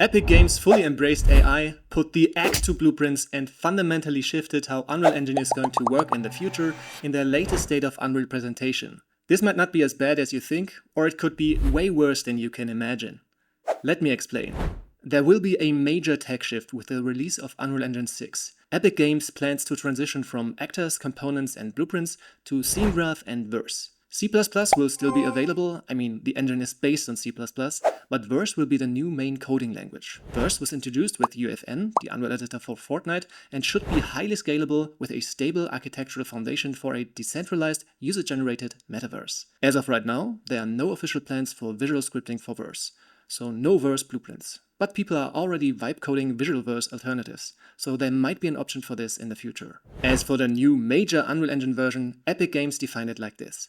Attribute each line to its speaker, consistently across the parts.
Speaker 1: Epic Games fully embraced AI, put the axe to blueprints, and fundamentally shifted how Unreal Engine is going to work in the future in their latest state of Unreal presentation. This might not be as bad as you think, or it could be way worse than you can imagine. Let me explain. There will be a major tech shift with the release of Unreal Engine 6. Epic Games plans to transition from actors, components, and blueprints to scene graph and verse. C++ will still be available, the engine is based on C++, but Verse will be the new main coding language. Verse was introduced with UFN, the Unreal editor for Fortnite, and should be highly scalable with a stable architectural foundation for a decentralized, user-generated metaverse. As of right now, there are no official plans for visual scripting for Verse, so no Verse blueprints. But people are already vibe coding visual verse alternatives, so there might be an option for this in the future. As for the new major Unreal Engine version, Epic Games defined it like this.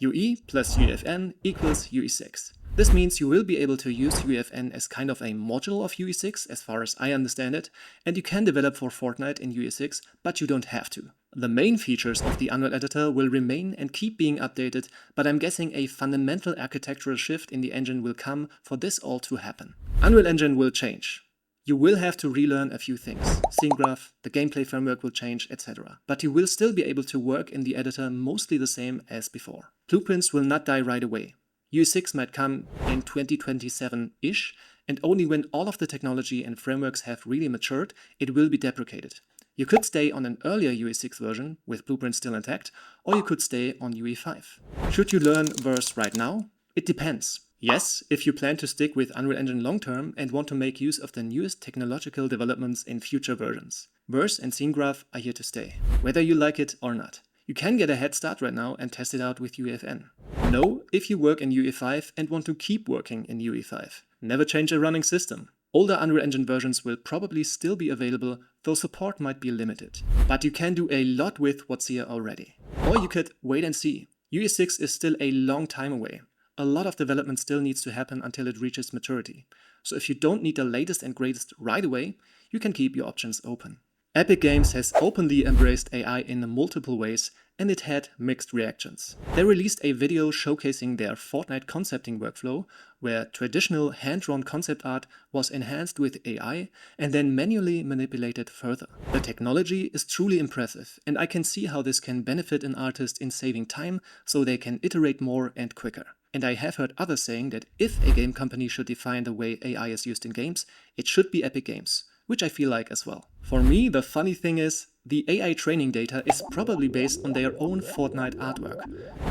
Speaker 1: UE plus UFN equals UE6. This means you will be able to use UFN as kind of a module of UE6, as far as I understand it, and you can develop for Fortnite in UE6, but you don't have to. The main features of the Unreal editor will remain and keep being updated, but I'm guessing a fundamental architectural shift in the engine will come for this all to happen. Unreal Engine will change. You will have to relearn a few things. Scene graph, the gameplay framework will change, etc. But you will still be able to work in the editor mostly the same as before. Blueprints will not die right away. UE6 might come in 2027-ish, and only when all of the technology and frameworks have really matured, it will be deprecated. You could stay on an earlier UE6 version, with blueprints still intact, or you could stay on UE5. Should you learn Verse right now? It depends. Yes, if you plan to stick with Unreal Engine long-term and want to make use of the newest technological developments in future versions. Verse and Scene Graph are here to stay, whether you like it or not. You can get a head start right now and test it out with UFN. No, if you work in UE5 and want to keep working in UE5. Never change a running system. Older Unreal Engine versions will probably still be available, though support might be limited. But you can do a lot with what's here already. Or you could wait and see. UE6 is still a long time away. A lot of development still needs to happen until it reaches maturity. So if you don't need the latest and greatest right away, you can keep your options open. Epic Games has openly embraced AI in multiple ways, and it had mixed reactions. They released a video showcasing their Fortnite concepting workflow, where traditional hand-drawn concept art was enhanced with AI and then manually manipulated further. The technology is truly impressive, and I can see how this can benefit an artist in saving time so they can iterate more and quicker. And I have heard others saying that if a game company should define the way AI is used in games, it should be Epic Games, which I feel like as well. For me, the funny thing is, the AI training data is probably based on their own Fortnite artwork.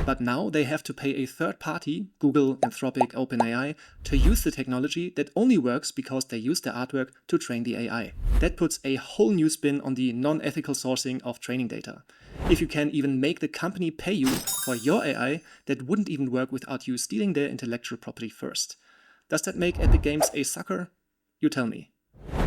Speaker 1: But now they have to pay a third party, Google, Anthropic, OpenAI, to use the technology that only works because they use their artwork to train the AI. That puts a whole new spin on the non-ethical sourcing of training data. If you can even make the company pay you for your AI that wouldn't even work without you stealing their intellectual property first. Does that make Epic Games a sucker? You tell me.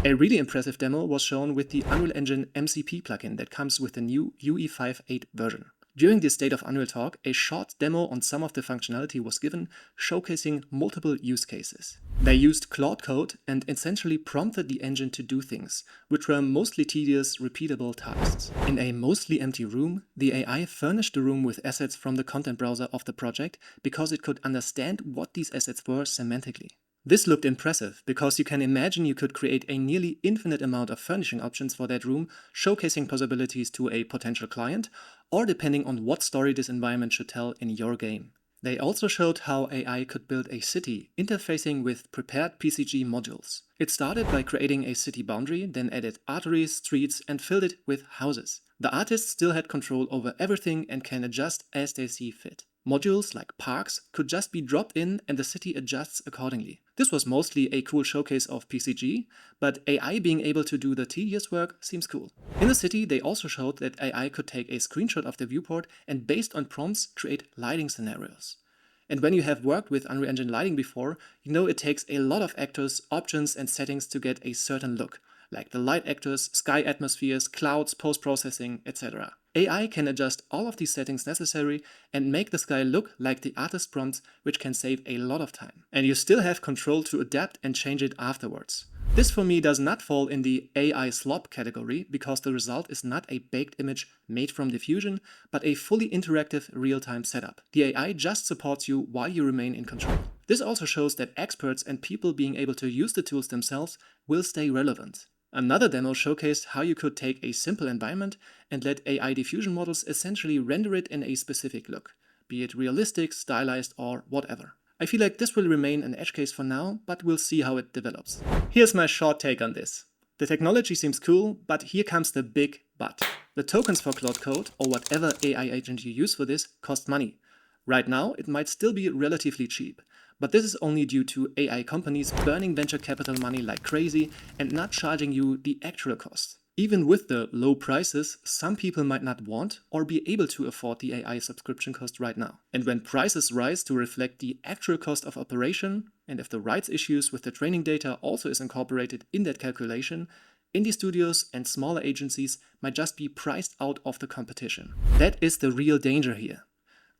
Speaker 1: A really impressive demo was shown with the Unreal Engine MCP plugin that comes with the new UE5.8 version. During the State of Unreal talk, a short demo on some of the functionality was given, showcasing multiple use cases. They used Claude code and essentially prompted the engine to do things, which were mostly tedious, repeatable tasks. In a mostly empty room, the AI furnished the room with assets from the content browser of the project because it could understand what these assets were semantically. This looked impressive, because you can imagine you could create a nearly infinite amount of furnishing options for that room, showcasing possibilities to a potential client, or depending on what story this environment should tell in your game. They also showed how AI could build a city, interfacing with prepared PCG modules. It started by creating a city boundary, then added arteries, streets, and filled it with houses. The artists still had control over everything and can adjust as they see fit. Modules like parks could just be dropped in and the city adjusts accordingly. This was mostly a cool showcase of PCG, but AI being able to do the tedious work seems cool. In the city, they also showed that AI could take a screenshot of the viewport and based on prompts create lighting scenarios. And when you have worked with Unreal Engine lighting before, you know it takes a lot of actors, options and settings to get a certain look, like the light actors, sky atmospheres, clouds, post-processing, etc. AI can adjust all of these settings necessary and make the sky look like the artist prompts, which can save a lot of time. And you still have control to adapt and change it afterwards. This for me does not fall in the AI SLOP category because the result is not a baked image made from diffusion, but a fully interactive real-time setup. The AI just supports you while you remain in control. This also shows that experts and people being able to use the tools themselves will stay relevant. Another demo showcased how you could take a simple environment and let AI diffusion models essentially render it in a specific look, be it realistic, stylized, or whatever. I feel like this will remain an edge case for now, but we'll see how it develops. Here's my short take on this. The technology seems cool, but here comes the big but. The tokens for Claude Code, or whatever AI agent you use for this, cost money. Right now, it might still be relatively cheap, but this is only due to AI companies burning venture capital money like crazy and not charging you the actual cost. Even with the low prices, some people might not want or be able to afford the AI subscription cost right now. And when prices rise to reflect the actual cost of operation, and if the rights issues with the training data also is incorporated in that calculation, indie studios and smaller agencies might just be priced out of the competition. That is the real danger here.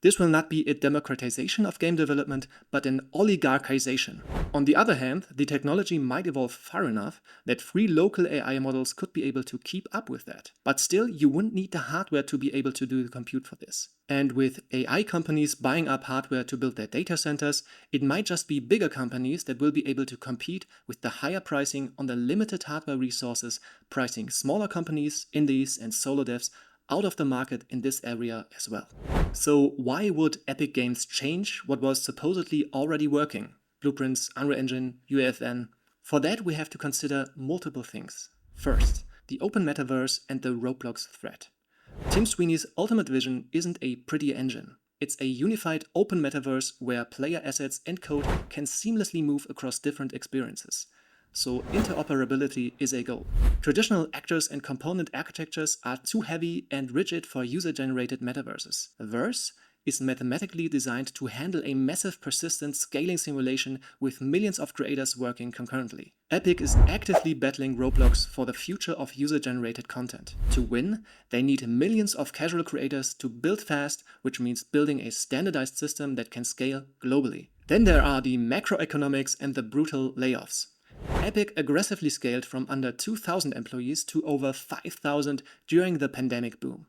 Speaker 1: This will not be a democratization of game development, but an oligarchization. On the other hand, the technology might evolve far enough that free local AI models could be able to keep up with that. But still, you wouldn't need the hardware to be able to do the compute for this. And with AI companies buying up hardware to build their data centers, it might just be bigger companies that will be able to compete with the higher pricing on the limited hardware resources, pricing smaller companies, indies, and solo devs out of the market in this area as well. So why would Epic Games change what was supposedly already working? Blueprints, Unreal Engine, UEFN. For that we have to consider multiple things. First, the open metaverse and the Roblox threat. Tim Sweeney's ultimate vision isn't a pretty engine. It's a unified open metaverse where player assets and code can seamlessly move across different experiences. So interoperability is a goal. Traditional actors and component architectures are too heavy and rigid for user-generated metaverses. A verse is mathematically designed to handle a massive persistent scaling simulation with millions of creators working concurrently. Epic is actively battling Roblox for the future of user-generated content. To win, they need millions of casual creators to build fast, which means building a standardized system that can scale globally. Then there are the macroeconomics and the brutal layoffs. Epic aggressively scaled from under 2,000 employees to over 5,000 during the pandemic boom.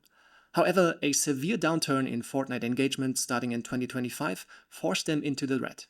Speaker 1: However, a severe downturn in Fortnite engagement starting in 2025 forced them into the red.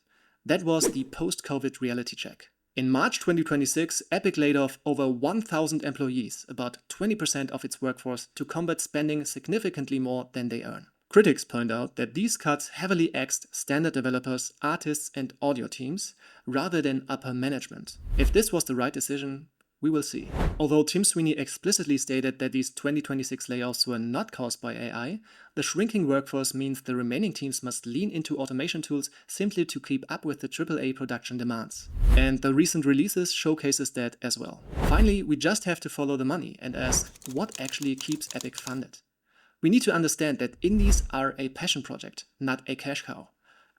Speaker 1: That was the post-COVID reality check. In March 2026, Epic laid off over 1,000 employees, about 20% of its workforce, to combat spending significantly more than they earn. Critics point out that these cuts heavily axed standard developers, artists, and audio teams, rather than upper management. If this was the right decision, we will see. Although Tim Sweeney explicitly stated that these 2026 layoffs were not caused by AI, the shrinking workforce means the remaining teams must lean into automation tools simply to keep up with the AAA production demands. And the recent releases showcases that as well. Finally, we just have to follow the money and ask what actually keeps Epic funded. We need to understand that indies are a passion project, not a cash cow.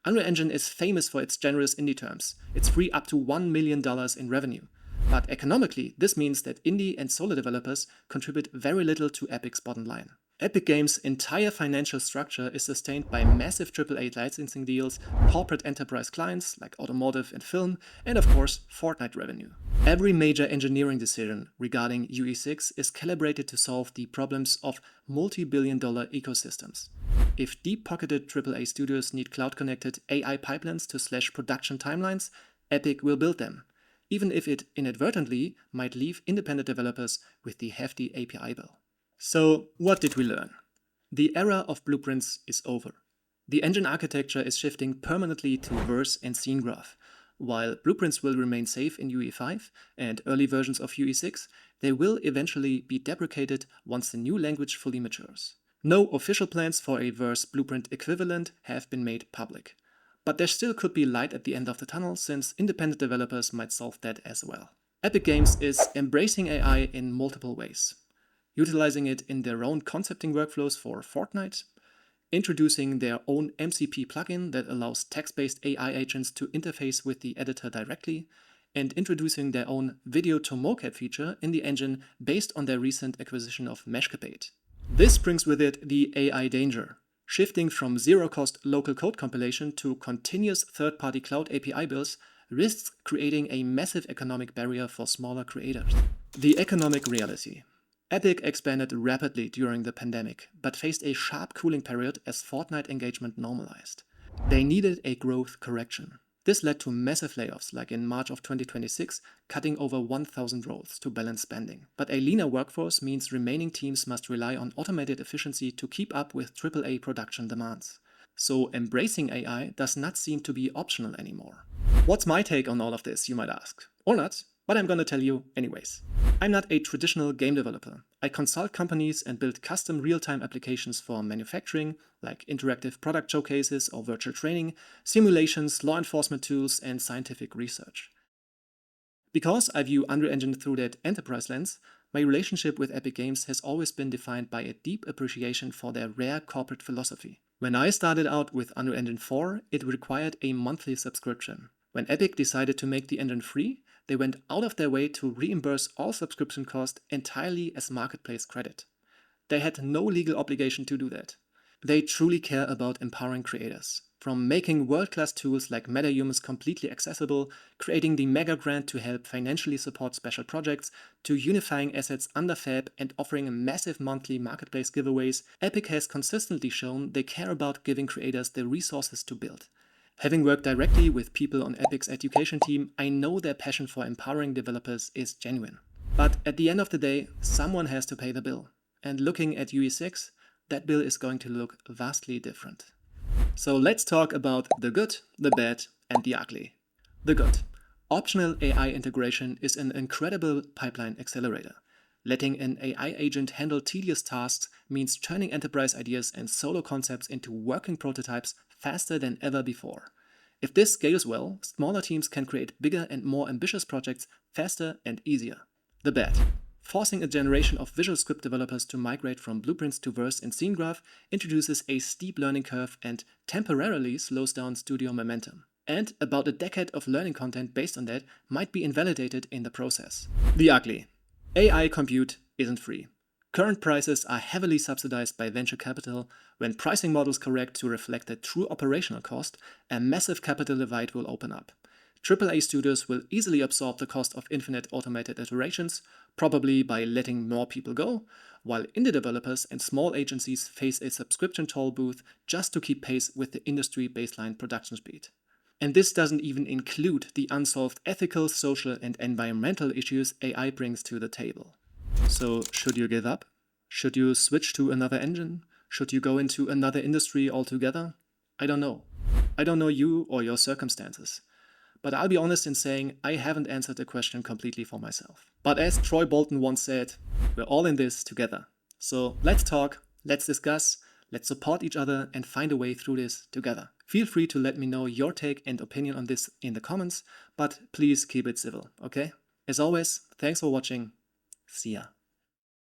Speaker 1: Unreal Engine is famous for its generous indie terms. It's free up to $1 million in revenue. But economically, this means that indie and solo developers contribute very little to Epic's bottom line. Epic Games' entire financial structure is sustained by massive AAA licensing deals, corporate enterprise clients like automotive and film, and of course, Fortnite revenue. Every major engineering decision regarding UE6 is calibrated to solve the problems of multi-billion-dollar ecosystems. If deep-pocketed AAA studios need cloud-connected AI pipelines to slash production timelines, Epic will build them, even if it inadvertently might leave independent developers with the hefty API bill. So, what did we learn? The era of blueprints is over. The engine architecture is shifting permanently to verse and scene graph. While blueprints will remain safe in UE5 and early versions of UE6, they will eventually be deprecated once the new language fully matures. No official plans for a verse blueprint equivalent have been made public. But there still could be light at the end of the tunnel, since independent developers might solve that as well. Epic Games is embracing AI in multiple ways. Utilizing it in their own concepting workflows for Fortnite, introducing their own MCP plugin that allows text-based AI agents to interface with the editor directly, and introducing their own video to mocap feature in the engine based on their recent acquisition of Meshcapade. This brings with it the AI danger. Shifting from zero-cost local code compilation to continuous third-party cloud API builds risks creating a massive economic barrier for smaller creators. The economic reality. Epic expanded rapidly during the pandemic, but faced a sharp cooling period as Fortnite engagement normalized. They needed a growth correction. This led to massive layoffs, like in March of 2026, cutting over 1,000 roles to balance spending. But a leaner workforce means remaining teams must rely on automated efficiency to keep up with AAA production demands. So embracing AI does not seem to be optional anymore. What's my take on all of this, you might ask? Or not, but I'm gonna tell you anyways. I'm not a traditional game developer. I consult companies and build custom real-time applications for manufacturing, like interactive product showcases or virtual training, simulations, law enforcement tools, and scientific research. Because I view Unreal Engine through that enterprise lens, my relationship with Epic Games has always been defined by a deep appreciation for their rare corporate philosophy. When I started out with Unreal Engine 4, it required a monthly subscription. When Epic decided to make the engine free, they went out of their way to reimburse all subscription costs entirely as marketplace credit. They had no legal obligation to do that. They truly care about empowering creators. From making world-class tools like MetaHumans completely accessible, creating the Mega Grant to help financially support special projects, to unifying assets under Fab and offering massive monthly marketplace giveaways, Epic has consistently shown they care about giving creators the resources to build. Having worked directly with people on Epic's education team, I know their passion for empowering developers is genuine. But at the end of the day, someone has to pay the bill. And looking at UE6, that bill is going to look vastly different. So let's talk about the good, the bad, and the ugly. The good. Optional AI integration is an incredible pipeline accelerator. Letting an AI agent handle tedious tasks means turning enterprise ideas and solo concepts into working prototypes faster than ever before. If this scales well, smaller teams can create bigger and more ambitious projects faster and easier. The bad. Forcing a generation of Visual Script developers to migrate from blueprints to verse and scene graph introduces a steep learning curve and temporarily slows down studio momentum. And about a decade of learning content based on that might be invalidated in the process. The ugly. AI compute isn't free. Current prices are heavily subsidized by venture capital. When pricing models correct to reflect the true operational cost, a massive capital divide will open up. AAA studios will easily absorb the cost of infinite automated iterations, probably by letting more people go, while indie developers and small agencies face a subscription toll booth just to keep pace with the industry baseline production speed. And this doesn't even include the unsolved ethical, social, and environmental issues AI brings to the table. So, should you give up? Should you switch to another engine? Should you go into another industry altogether? I don't know. I don't know you or your circumstances. But I'll be honest in saying I haven't answered the question completely for myself. But as Troy Bolton once said, we're all in this together. So let's talk, let's discuss, let's support each other and find a way through this together. Feel free to let me know your take and opinion on this in the comments, but please keep it civil, okay? As always, thanks for watching. See ya.